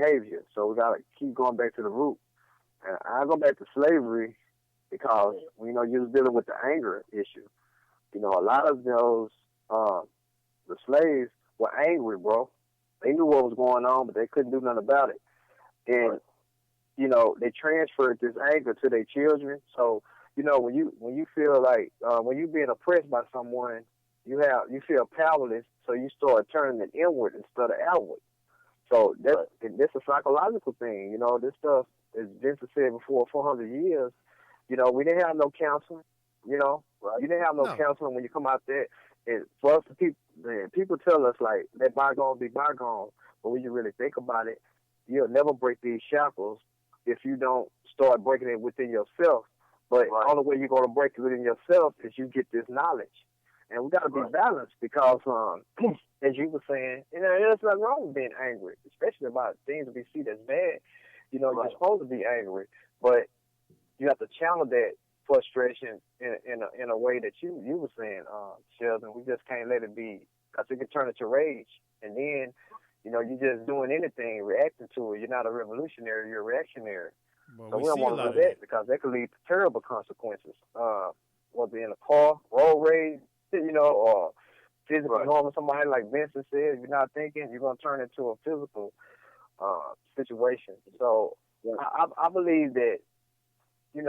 behavior. So we gotta keep going back to the root. And I go back to slavery because you was dealing with the anger issue. A lot of those the slaves were angry, bro. They knew what was going on, but they couldn't do nothing about it. And they transferred this anger to their children. So when you feel like when you're being oppressed by someone, you feel powerless. So you start turning it inward instead of outward. So that's a psychological thing. This stuff, as Vincent said before, 400 years. We didn't have no counseling. You didn't have no counseling when you come out there. And for us, people tell us like let bygones be bygones. But when you really think about it, you'll never break these shackles if you don't start breaking it within yourself. But the only way you're going to break it within yourself is you get this knowledge. And we got to be balanced because, as you were saying, there's nothing wrong with being angry, especially about things that we see that's bad. You're supposed to be angry, but you have to channel that frustration in a way that you were saying, Shelton. We just can't let it be, because it can turn into rage. And then, you're just doing anything, reacting to it. You're not a revolutionary, you're a reactionary. Well, so we don't want to do that because that could lead to terrible consequences. Whether in a car, road rage, or physically harming somebody, like Vincent said. If you're not thinking, you're going to turn into a physical situation. So I believe that, we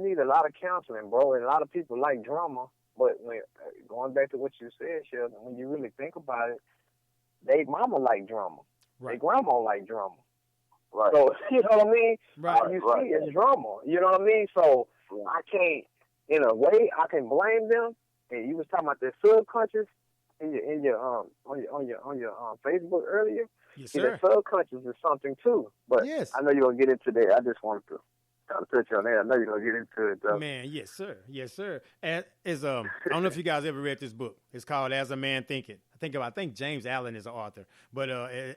need a lot of counseling, bro. And a lot of people like drama. But going back to what you said, Shelton, when you really think about it, they mama like drama. Right. They grandma like drama. Right. So, you know what I mean? Right. You see it's drama. You know what I mean? So I can't, in a way, I can blame them. And you was talking about the subconscious on your Facebook earlier. Yes, see, sir. The subconscious is something too. But yes. I know you're gonna get into that. I just wanted to kind of touch on that. I know you're gonna get into it though. Man, yes, sir. Yes, sir. And I don't know if you guys ever read this book. It's called As a Man Thinketh. I think James Allen is the author, but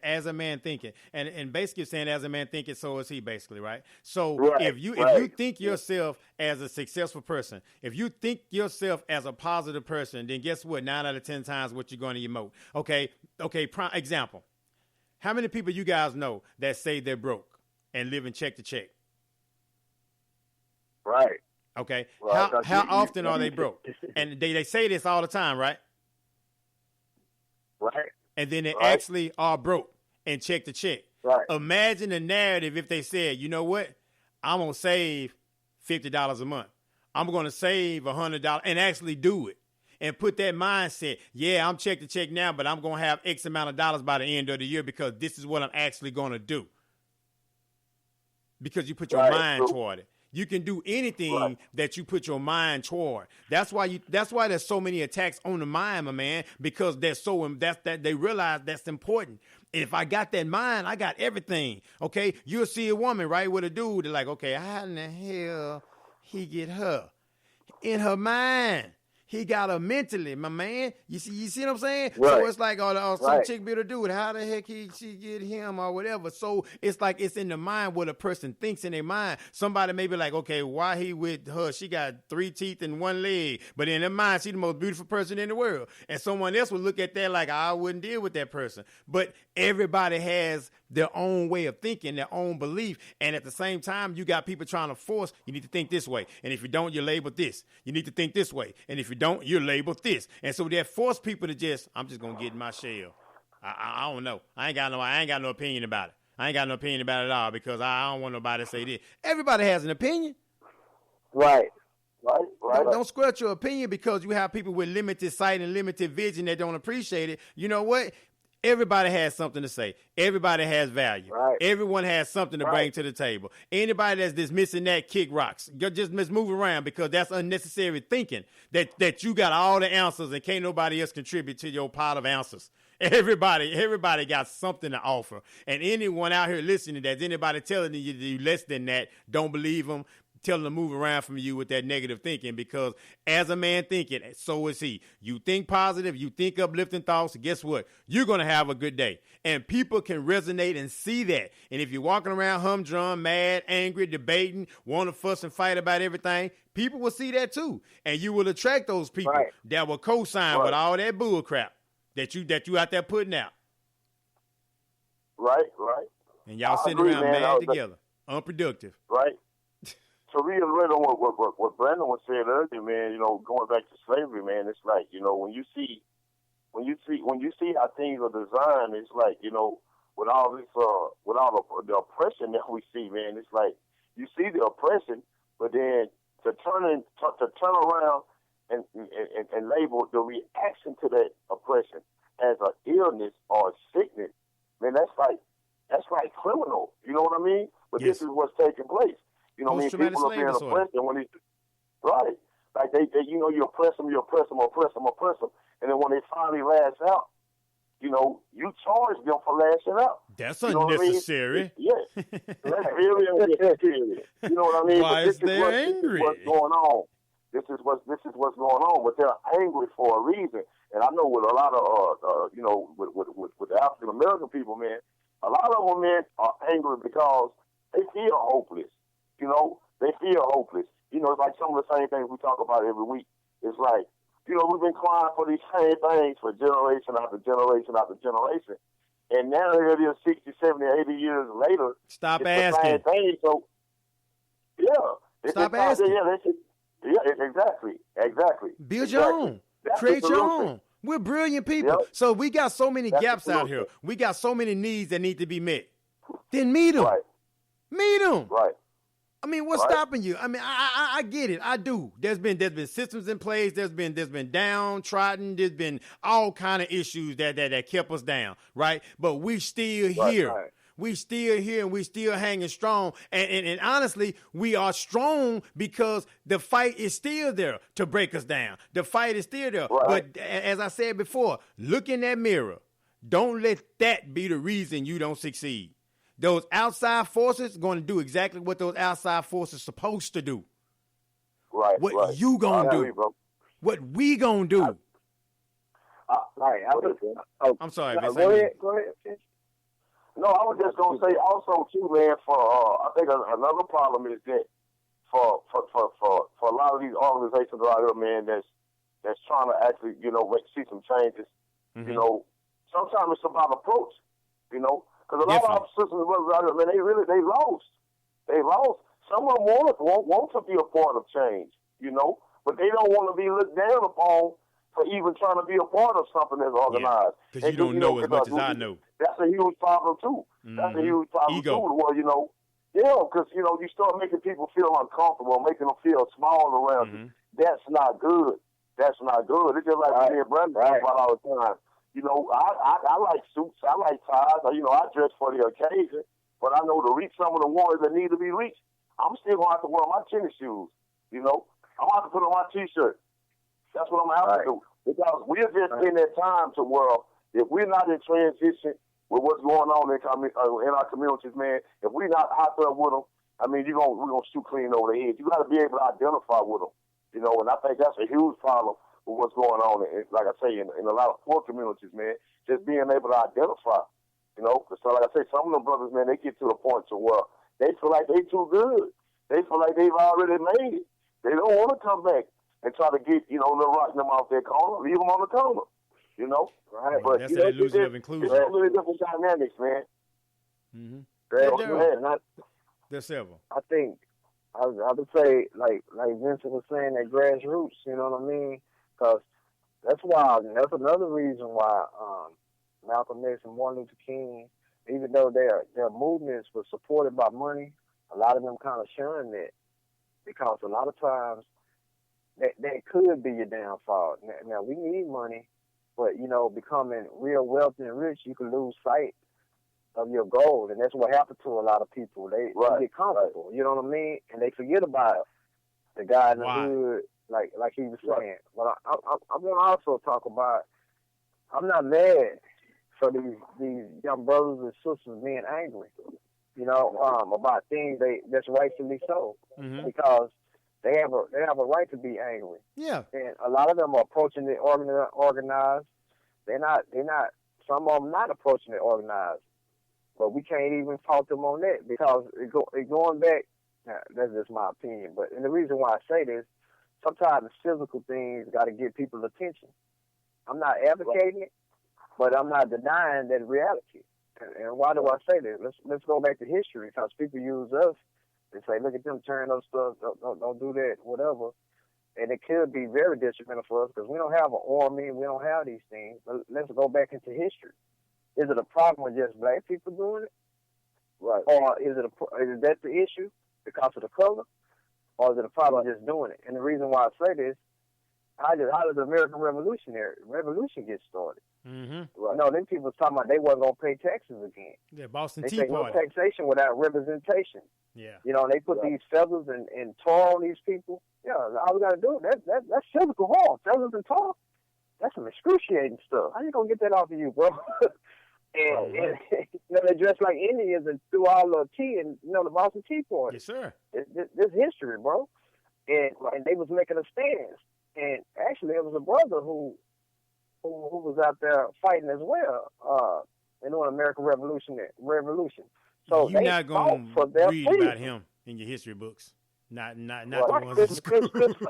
As a Man Thinketh, and basically saying as a man thinketh, so is he, basically, right? So if you think yourself as a successful person, if you think yourself as a positive person, then guess what? 9 out of 10 times what you're going to emote. Okay. Prime example. How many people you guys know that say they're broke and live in check to check? Right. Okay. How often are they broke? And they say this all the time, right? Right. And then they actually are broke and check to check. Right. Imagine the narrative if they said, you know what? I'm going to save $50 a month. I'm going to save $100 and actually do it. And put that mindset, yeah, I'm check to check now, but I'm going to have X amount of dollars by the end of the year because this is what I'm actually going to do. Because you put your mind toward it. You can do anything that you put your mind toward. That's why there's so many attacks on the mind, my man, because they realize that's important. If I got that mind, I got everything. Okay, you'll see a woman right with a dude. They're like, okay, how in the hell he get her in her mind? He got her mentally, my man. You see what I'm saying? Right. So it's like, some chick be able to do it. How the heck she get him or whatever? So it's like it's in the mind what a person thinks in their mind. Somebody may be like, okay, why he with her? She got 3 teeth and 1 leg. But in their mind, she's the most beautiful person in the world. And someone else would look at that like, I wouldn't deal with that person. But everybody has their own way of thinking, their own belief. And at the same time, you got people trying to force, you need to think this way. And if you don't, you're labeled this. You need to think this way. And if you don't, you're labeled this. And so they force people to I'm just going to get in my shell. I don't know. I ain't got no opinion about it. I ain't got no opinion about it at all because I don't want nobody to say this. Everybody has an opinion. Right. Don't squelch your opinion because you have people with limited sight and limited vision that don't appreciate it. You know what? Everybody has something to say. Everybody has value. Right. Everyone has something to bring to the table. Anybody that's dismissing that, kick rocks. Just move around because that's unnecessary thinking that you got all the answers and can't nobody else contribute to your pile of answers. Everybody got something to offer. And anyone out here listening, that's anybody telling you less than that, don't believe them. Tell them to move around from you with that negative thinking because as a man thinking, so is he. You think positive, you think uplifting thoughts, guess what? You're going to have a good day. And people can resonate and see that. And if you're walking around humdrum, mad, angry, debating, want to fuss and fight about everything, people will see that too. And you will attract those people that will co-sign with all that bull crap that you out there putting out. Right. And y'all sitting around mad together, unproductive. Right. To reiterate on what Brandon was saying earlier, man, you know, going back to slavery, man, it's like, you know, when you see how things are designed, it's like, you know, with all this, with all the oppression that we see, man, it's like you see the oppression, but then to turn around and label the reaction to that oppression as an illness or a sickness, man, that's like criminal. You know what I mean? But yes. This is what's taking place. You know what I mean? People are being oppressed, and when right, like they, you know, you oppress them, and then when they finally lash out, you know, you charge them for lashing out. That's you know unnecessary. Yes, that's really unnecessary. You know what I mean? Why is they angry? This is what's going on. This is what's going on. But they're angry for a reason. And I know with a lot of you know, with the African American people, man, a lot of them, man, are angry because they feel hopeless. You know, they feel hopeless. You know, it's like some of the same things we talk about every week. It's like, you know, we've been crying for these same things for generation after generation after generation. And now here it is 60, 70, 80 years later. Stop it's asking. The same thing. So, yeah. Stop asking. Exactly. Build your own. Create your own. We're brilliant people. Yep. So we got so many gaps out here. We got so many needs that need to be met. Then meet them. Right. Meet them. Right. I mean, what's stopping you? I mean, I get it. I do. There's been systems in place. There's been downtrodden. There's been all kind of issues that kept us down, right? But we still here. Right. We still here and we still hanging strong. And honestly, we are strong because the fight is still there to break us down. The fight is still there. Right. But as I said before, look in that mirror. Don't let that be the reason you don't succeed. Those outside forces are going to do exactly what those outside forces are supposed to do. Right. What you going to do. What we going to do. I'm sorry. No, go ahead. No, I was just going to say also, too, man, I think another problem is that for a lot of these organizations out here, man, that's trying to actually, you know, see some changes, you know, sometimes it's about approach, you know. Because a lot of our sisters and brothers out here, man, they lost. They lost. Some of them want to be a part of change, you know, but they don't want to be looked down upon for even trying to be a part of something that's organized. Because you don't know as much as I know. That's a huge problem, too. That's a huge problem, too. Well, you know, because, you know, you start making people feel uncomfortable, making them feel small around you. That's not good. That's not good. It's just like me and Brandon talk about all the time. You know, I like suits, I like ties, you know, I dress for the occasion, but I know to reach some of the ones that need to be reached, I'm still going to have to wear my tennis shoes, you know. I'm going to have to put on my T-shirt. That's what I'm going to have to do. Because we're just in that time to where if we're not in transition with what's going on in our communities, man, if we're not out there with them, I mean, we're going to shoot clean over the head. You got to be able to identify with them, you know, and I think that's a huge problem. What's going on, like I say, in a lot of poor communities, man, just being able to identify, you know, because like I say, some of them brothers, man, they get to a point to where they feel like they too good. They feel like they've already made it. They don't want to come back and try to get, you know, rocking them off their corner, leave them on the corner, you know. Right. But that's an illusion of inclusion. It's really different dynamics, man. There's several. I think I would say, like Vincent was saying, that grassroots, you know what I mean? Because that's another reason why Malcolm X and Martin Luther King, even though their movements were supported by money, a lot of them kind of shunned that, because a lot of times that could be your downfall. Now we need money, but you know, becoming real wealthy and rich, you can lose sight of your goal, and that's what happened to a lot of people. They get comfortable, you know what I mean, and they forget about the guy in the hood. Like he was saying. But I'm going to also talk about, I'm not mad for these young brothers and sisters being angry, you know, about things that's rightfully so, because they have a right to be angry. Yeah. And a lot of them are approaching it organized. They're not, some of them not approaching it organized. But we can't even fault them on that, because going back, that's just my opinion, and the reason why I say this, sometimes physical things got to get people's attention. I'm not advocating it, but I'm not denying that reality. And why do I say that? Let's go back to history, because people use us and say, look at them tearing up stuff, don't do that, whatever. And it could be very detrimental for us because we don't have an army, we don't have these things. But let's go back into history. Is it a problem with just black people doing it? Right. Or is that the issue because of the color? Or is it a problem just doing it? And the reason why I say this, how did the American Revolution get started? Mm-hmm. Right. No, then people was talking about they wasn't going to pay taxes again. Yeah, Boston they Tea say Party. No taxation without representation. Yeah. You know, they put these feathers and tar on these people. Yeah, all we got to do, that's physical harm. Feathers and tar, that's some excruciating stuff. How you going to get that off of you, bro? and you know, they dressed like Indians and threw all the tea in, you know, the Boston Tea Party. Yes, sir. This history, bro. And they was making a stand. And actually, it was a brother who was out there fighting as well in the American Revolution. So you're they not going to read freedom. about him in your history books. Not right. the ones in school. Christopher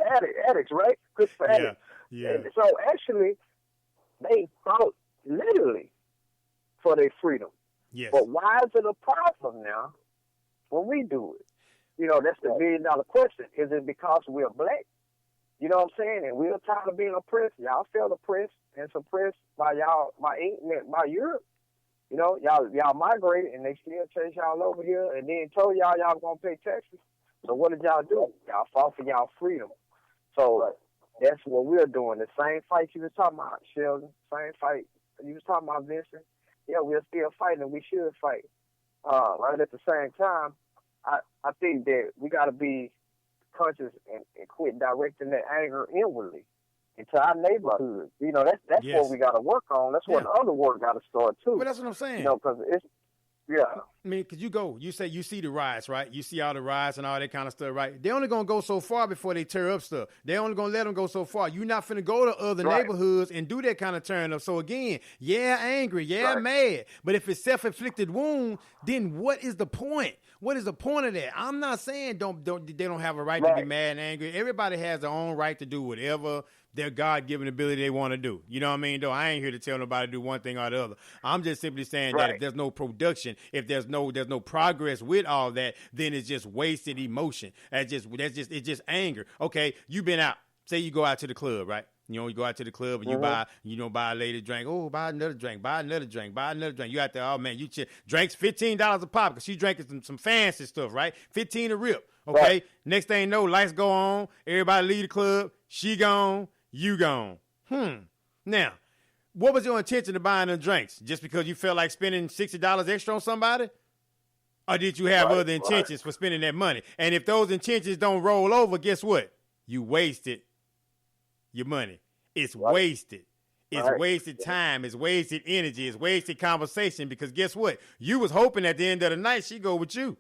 addicts, right? Christopher addicts. Yeah. And so actually, they fought literally for their freedom. Yes. But why is it a problem now when we do it? You know, that's the $1 billion question. Is it because we're black? You know what I'm saying? And we're tired of being oppressed. Y'all felt oppressed and suppressed by Europe. You know, y'all migrated and they still chased y'all over here and then told y'all gonna pay taxes. So what did y'all do? Y'all fought for y'all freedom. So that's what we're doing. The same fight you was talking about, Shelton. Same fight you was talking about, Vincent. Yeah, we're still fighting and we should fight. Right at the same time, I think that we gotta be conscious and quit directing that anger inwardly into our neighborhood. You know, that's what we got to work on. That's what the other work got to start too. But that's what I'm saying. You know, because it's I mean, because you say you see the riots, right? You see all the riots and all that kind of stuff, right? They're only going to go so far before they tear up stuff. They're only going to let them go so far. You're not finna go to other neighborhoods and do that kind of turn up. So again, angry, mad. But if it's self-inflicted wound, then what is the point? What is the point of that? I'm not saying they don't have a right to be mad and angry. Everybody has their own right to do whatever their God-given ability they want to do. You know what I mean? Though I ain't here to tell nobody to do one thing or the other. I'm just simply saying that if there's no production, if there's no progress with all that, then it's just wasted emotion. It's just anger. Okay, you've been out. Say you go out to the club, right? You know, you go out to the club and you buy a lady a drink. Oh, buy another drink. You out there, oh man, drinks $15 a pop because she drinking some fancy stuff, right? 15 a rip. Okay. Right. Next thing you know, lights go on. Everybody leave the club. She gone. You gone. Now, what was your intention of buying them drinks? Just because you felt like spending $60 extra on somebody? Or did you have other intentions for spending that money? And if those intentions don't roll over, guess what? You wasted your money. It's wasted. It's wasted time. It's wasted energy. It's wasted conversation because guess what? You was hoping at the end of the night she go with you.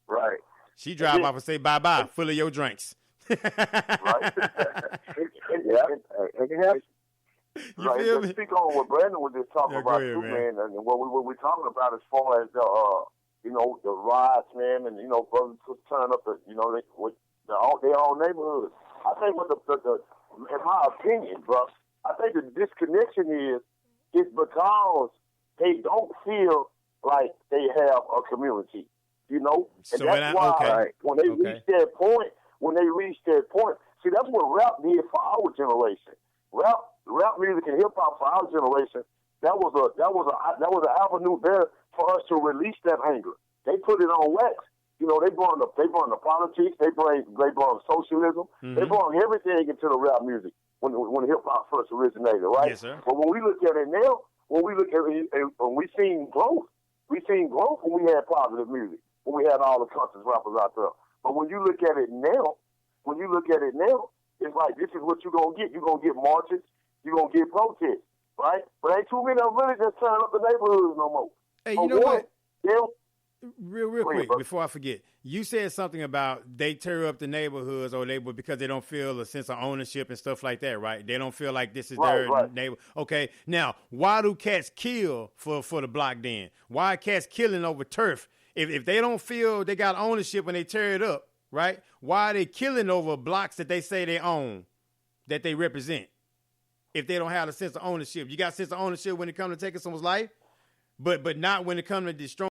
Right. She drive off and say bye-bye, full of your drinks. Right. You feel me? Speak on what Brandon was just talking about too, man, and what we're talking about as far as the the riots, man, and brothers turn up with their own neighborhoods. I think in my opinion, bro, I think the disconnection is because they don't feel like they have a community, and that's why when they reach that point. See, that's what rap did for our generation. Rap music and hip hop for our generation. That was an avenue there for us to release that anger. They put it on wax. They brought the politics. They brought socialism. Mm-hmm. They brought everything into the rap music when hip hop first originated, right? Yes, sir. But when we look at it now, when we seen growth when we had positive music, when we had all the conscious rappers out there. But when you look at it now, it's like this is what you're going to get. You're going to get marches. You're going to get protests, right? But ain't too many of them really just turn up the neighborhoods no more. Hey, you know what? Real quick, before I forget, you said something about they tear up the neighborhoods because they don't feel a sense of ownership and stuff like that, right? They don't feel like this is their neighbor. Okay, now, why do cats kill for the block then? Why are cats killing over turf? If they don't feel they got ownership when they tear it up, right? Why are they killing over blocks that they say they own, that they represent? If they don't have a sense of ownership. You got a sense of ownership when it comes to taking someone's life? but not when it comes to destroying